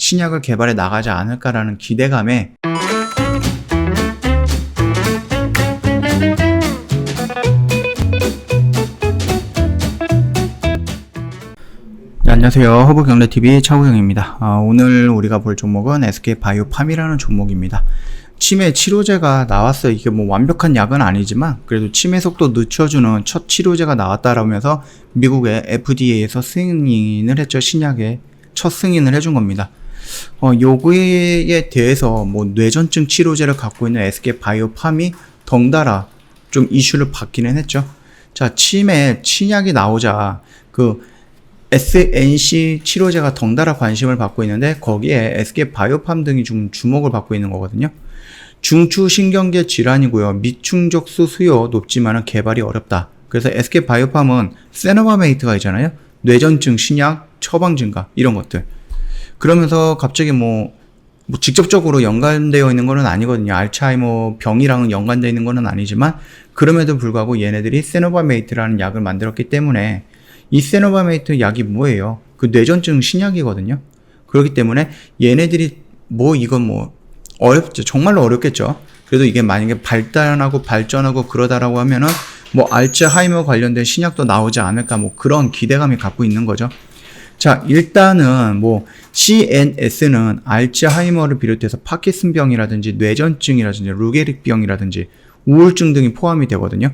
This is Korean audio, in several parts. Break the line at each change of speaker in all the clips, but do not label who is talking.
신약을 개발해 나가지 않을까라는 기대감에 네, 안녕하세요. 허브경제TV 차우경입니다. 오늘 우리가 볼 종목은 SK바이오팜이라는 종목입니다. 치매 치료제가 나왔어요. 이게 뭐 완벽한 약은 아니지만 그래도 치매 속도 늦춰주는 첫 치료제가 나왔다라면서 미국의 FDA에서 승인을 했죠. 신약에 첫 승인을 해준 겁니다. 요거에 대해서 뭐 뇌전증 치료제를 갖고 있는 SK바이오팜이 덩달아 좀 이슈를 받기는 했죠. 자, 치매 신약이 나오자 SNC 치료제가 덩달아 관심을 받고 있는데 거기에 SK바이오팜 등이 좀 주목을 받고 있는 거거든요. 중추신경계 질환이고요. 미충족수 수요 높지만은 개발이 어렵다. 그래서 SK바이오팜은 세노바메이트가 있잖아요. 뇌전증 신약 처방 증가 이런 것들. 그러면서 갑자기 뭐 직접적으로 연관되어 있는 거는 아니거든요. 알츠하이머 병이랑은 연관되어 있는 거는 아니지만 그럼에도 불구하고 얘네들이 세노바메이트라는 약을 만들었기 때문에 이 세노바메이트 약이 뭐예요? 그 뇌전증 신약이거든요. 그렇기 때문에 얘네들이 이건 어렵죠. 정말로 어렵겠죠. 그래도 이게 만약에 발전하고 그러다라고 하면은 알츠하이머 관련된 신약도 나오지 않을까 그런 기대감이 갖고 있는 거죠. 자, 일단은 CNS는 알츠하이머를 비롯해서 파킨슨병이라든지 뇌전증이라든지 루게릭병이라든지 우울증 등이 포함이 되거든요.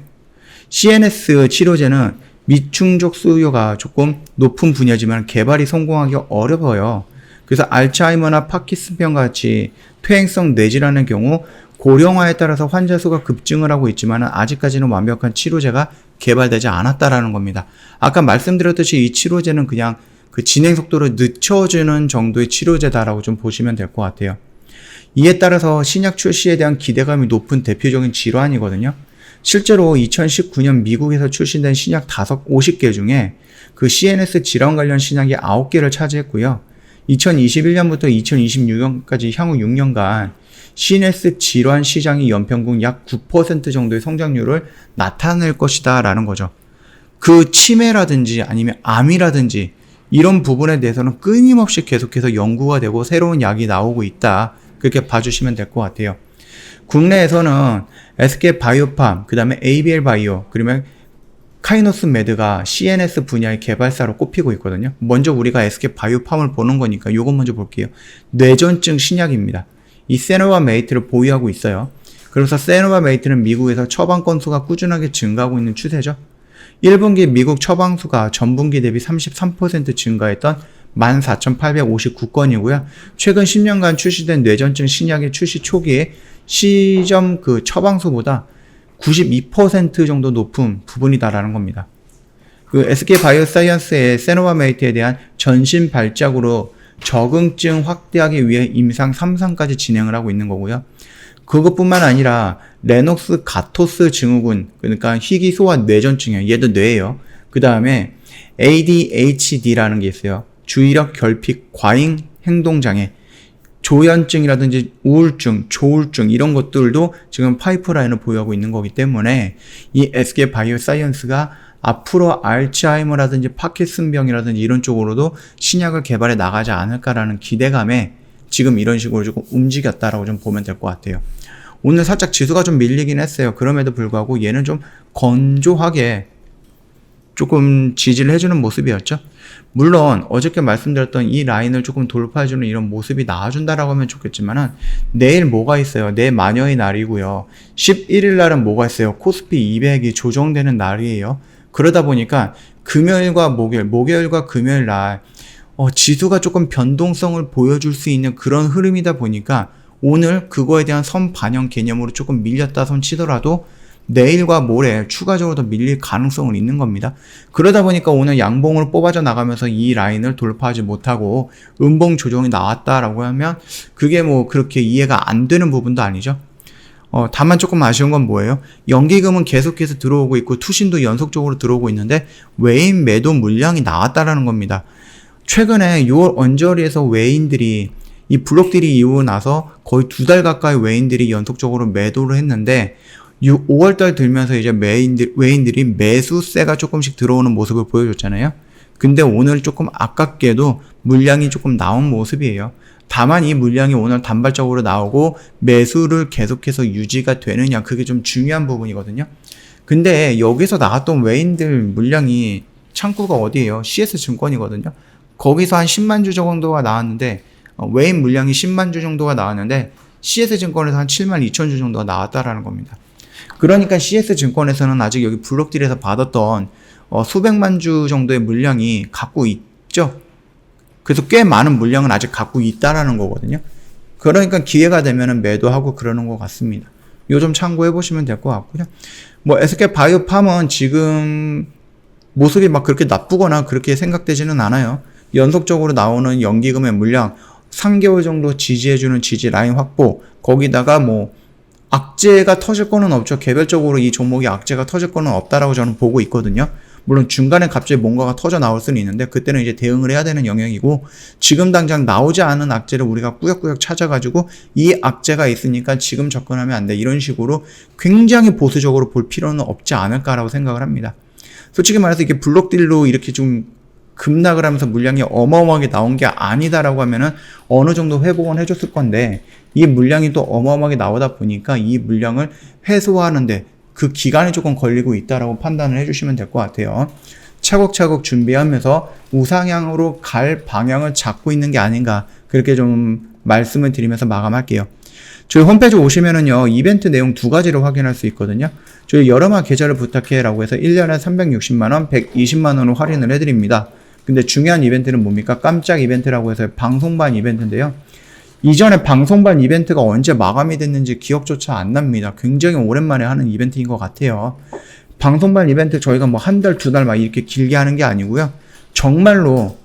CNS 치료제는 미충족 수요가 조금 높은 분야지만 개발이 성공하기 어려워요. 그래서 알츠하이머나 파킨슨병 같이 퇴행성 뇌질환의 경우 고령화에 따라서 환자 수가 급증을 하고 있지만 아직까지는 완벽한 치료제가 개발되지 않았다라는 겁니다. 아까 말씀드렸듯이 이 치료제는 그냥 그 진행 속도를 늦춰주는 정도의 치료제다라고 좀 보시면 될 것 같아요. 이에 따라서 신약 출시에 대한 기대감이 높은 대표적인 질환이거든요. 실제로 2019년 미국에서 출시된 신약 50개 중에 그 CNS 질환 관련 신약이 9개를 차지했고요. 2021년부터 2026년까지 향후 6년간 CNS 질환 시장이 연평균 약 9% 정도의 성장률을 나타낼 것이다 라는 거죠. 그 치매라든지 아니면 암이라든지 이런 부분에 대해서는 끊임없이 계속해서 연구가 되고 새로운 약이 나오고 있다. 그렇게 봐주시면 될 것 같아요. 국내에서는 SK바이오팜, 그 다음에 ABL바이오, 그러면 카이노스메드가 CNS 분야의 개발사로 꼽히고 있거든요. 먼저 우리가 SK바이오팜을 보는 거니까 요것 먼저 볼게요. 뇌전증 신약입니다. 이 세노바메이트를 보유하고 있어요. 그래서 세노바메이트는 미국에서 처방 건수가 꾸준하게 증가하고 있는 추세죠. 1분기 미국 처방수가 전분기 대비 33% 증가했던 14,859건이고요. 최근 10년간 출시된 뇌전증 신약의 출시 초기에 시점 처방수보다 92% 정도 높은 부분이다라는 겁니다. SK바이오사이언스의 세노바메이트에 대한 전신 발작으로 적응증 확대하기 위해 임상 3상까지 진행을 하고 있는 거고요. 그것뿐만 아니라 레녹스 가토스 증후군, 그러니까 희귀소화 뇌전증이에요. 얘도 뇌예요. 그 다음에 ADHD라는 게 있어요. 주의력 결핍 과잉 행동장애, 조현증이라든지 우울증, 조울증 이런 것들도 지금 파이프라인을 보유하고 있는 거기 때문에 이 SK바이오사이언스가 앞으로 알츠하이머라든지 파킨슨병이라든지 이런 쪽으로도 신약을 개발해 나가지 않을까라는 기대감에 지금 이런 식으로 조금 움직였다라고 좀 보면 될 것 같아요. 오늘 살짝 지수가 좀 밀리긴 했어요. 그럼에도 불구하고 얘는 좀 건조하게 조금 지지를 해주는 모습이었죠. 물론 어저께 말씀드렸던 이 라인을 조금 돌파해주는 이런 모습이 나와준다라고 하면 좋겠지만은 내일 뭐가 있어요? 내 마녀의 날이고요. 11일 날은 뭐가 있어요? 코스피 200이 조정되는 날이에요. 그러다 보니까 금요일과 목요일과 금요일 날 지수가 조금 변동성을 보여줄 수 있는 그런 흐름이다 보니까 오늘 그거에 대한 선반영 개념으로 조금 밀렸다 손 치더라도 내일과 모레 추가적으로 더 밀릴 가능성은 있는 겁니다. 그러다 보니까 오늘 양봉을 뽑아져 나가면서 이 라인을 돌파하지 못하고 음봉 조정이 나왔다라고 하면 그게 그렇게 이해가 안 되는 부분도 아니죠. 다만 조금 아쉬운 건 뭐예요? 연기금은 계속해서 들어오고 있고 투신도 연속적으로 들어오고 있는데 외인 매도 물량이 나왔다라는 겁니다. 최근에 6월 언저리에서 외인들이 이 블록딜이 이후고 나서 거의 2달 가까이 외인들이 연속적으로 매도를 했는데 5월달 들면서 이제 외인들이 매수세가 조금씩 들어오는 모습을 보여줬잖아요. 근데 오늘 조금 아깝게도 물량이 조금 나온 모습이에요. 다만 이 물량이 오늘 단발적으로 나오고 매수를 계속해서 유지가 되느냐, 그게 좀 중요한 부분이거든요. 근데 여기서 나왔던 외인들 물량이 창구가 어디예요? CS증권이거든요. 거기서 한 10만 주 정도가 나왔는데 외인 물량이 10만 주 정도가 나왔는데 CS증권에서 한 7만 2천 주 정도가 나왔다라는 겁니다. 그러니까 CS증권에서는 아직 여기 블록딜에서 받았던 수백만 주 정도의 물량이 갖고 있죠. 그래서 꽤 많은 물량은 아직 갖고 있다라는 거거든요. 그러니까 기회가 되면은 매도하고 그러는 것 같습니다. 요 점 참고해 보시면 될 것 같고요. 뭐 SK바이오팜은 지금 모습이 막 그렇게 나쁘거나 그렇게 생각되지는 않아요. 연속적으로 나오는 연기금의 물량, 3개월 정도 지지해주는 지지 라인 확보, 거기다가 뭐 악재가 터질 거는 없죠. 개별적으로 이 종목이 악재가 터질 거는 없다라고 저는 보고 있거든요. 물론 중간에 갑자기 뭔가가 터져 나올 수는 있는데 그때는 이제 대응을 해야 되는 영역이고, 지금 당장 나오지 않은 악재를 우리가 꾸역꾸역 찾아가지고 이 악재가 있으니까 지금 접근하면 안 돼, 이런 식으로 굉장히 보수적으로 볼 필요는 없지 않을까라고 생각을 합니다. 솔직히 말해서 이게 블록딜로 이렇게 좀 급락을 하면서 물량이 어마어마하게 나온 게 아니다라고 하면은 어느 정도 회복은 해줬을 건데, 이 물량이 또 어마어마하게 나오다 보니까 이 물량을 회수하는데 그 기간이 조금 걸리고 있다라고 판단을 해주시면 될 것 같아요. 차곡차곡 준비하면서 우상향으로 갈 방향을 잡고 있는 게 아닌가, 그렇게 좀 말씀을 드리면서 마감할게요. 저희 홈페이지 오시면은요, 이벤트 내용 두 가지로 확인할 수 있거든요. 저희 여름아 계좌를 부탁해 라고 해서 1년에 360만원, 120만원을 할인을 해드립니다. 근데 중요한 이벤트는 뭡니까? 깜짝 이벤트라고 해서 방송반 이벤트인데요. 이전에 방송반 이벤트가 언제 마감이 됐는지 기억조차 안 납니다. 굉장히 오랜만에 하는 이벤트인 것 같아요. 방송반 이벤트 저희가 뭐 한 달, 두 달 막 이렇게 길게 하는 게 아니고요. 정말로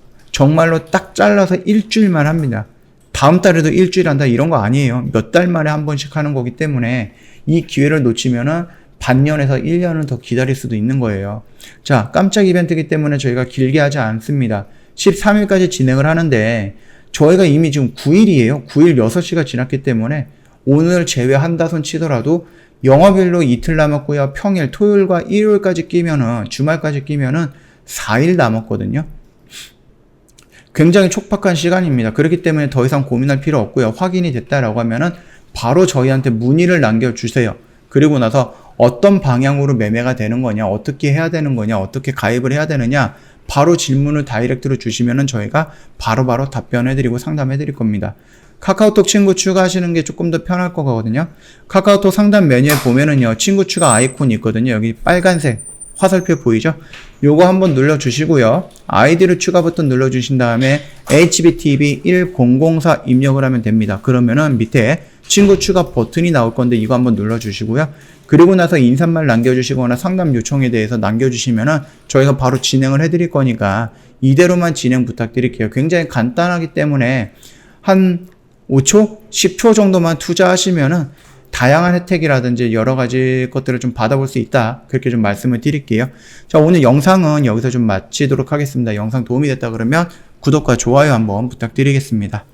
딱 잘라서 일주일만 합니다. 다음 달에도 일주일 한다 이런 거 아니에요. 몇 달 만에 한 번씩 하는 거기 때문에 이 기회를 놓치면은 반년에서 1년은 더 기다릴 수도 있는 거예요. 자, 깜짝 이벤트이기 때문에 저희가 길게 하지 않습니다. 13일까지 진행을 하는데 저희가 이미 지금 9일이에요. 9일 6시가 지났기 때문에 오늘 제외한다 손 치더라도 영업일로 이틀 남았고요. 평일, 토요일과 일요일까지 끼면은, 주말까지 끼면은 4일 남았거든요. 굉장히 촉박한 시간입니다. 그렇기 때문에 더 이상 고민할 필요 없고요. 확인이 됐다라고 하면은 바로 저희한테 문의를 남겨주세요. 그리고 나서 어떤 방향으로 매매가 되는 거냐, 어떻게 해야 되는 거냐, 어떻게 가입을 해야 되느냐, 바로 질문을 다이렉트로 주시면은 저희가 바로바로 답변해드리고 상담해드릴 겁니다. 카카오톡 친구 추가하시는 게 조금 더 편할 거거든요. 카카오톡 상담 메뉴에 보면은요, 친구 추가 아이콘이 있거든요. 여기 빨간색 화살표 보이죠? 요거 한번 눌러주시고요. 아이디를 추가 버튼 눌러주신 다음에 HBTV1004 입력을 하면 됩니다. 그러면은 밑에 친구 추가 버튼이 나올 건데 이거 한번 눌러주시고요. 그리고 나서 인사말 남겨주시거나 상담 요청에 대해서 남겨주시면은 저희가 바로 진행을 해드릴 거니까 이대로만 진행 부탁드릴게요. 굉장히 간단하기 때문에 한 5초? 10초 정도만 투자하시면은 다양한 혜택이라든지 여러 가지 것들을 좀 받아볼 수 있다. 그렇게 좀 말씀을 드릴게요. 자, 오늘 영상은 여기서 좀 마치도록 하겠습니다. 영상 도움이 됐다 그러면 구독과 좋아요 한번 부탁드리겠습니다.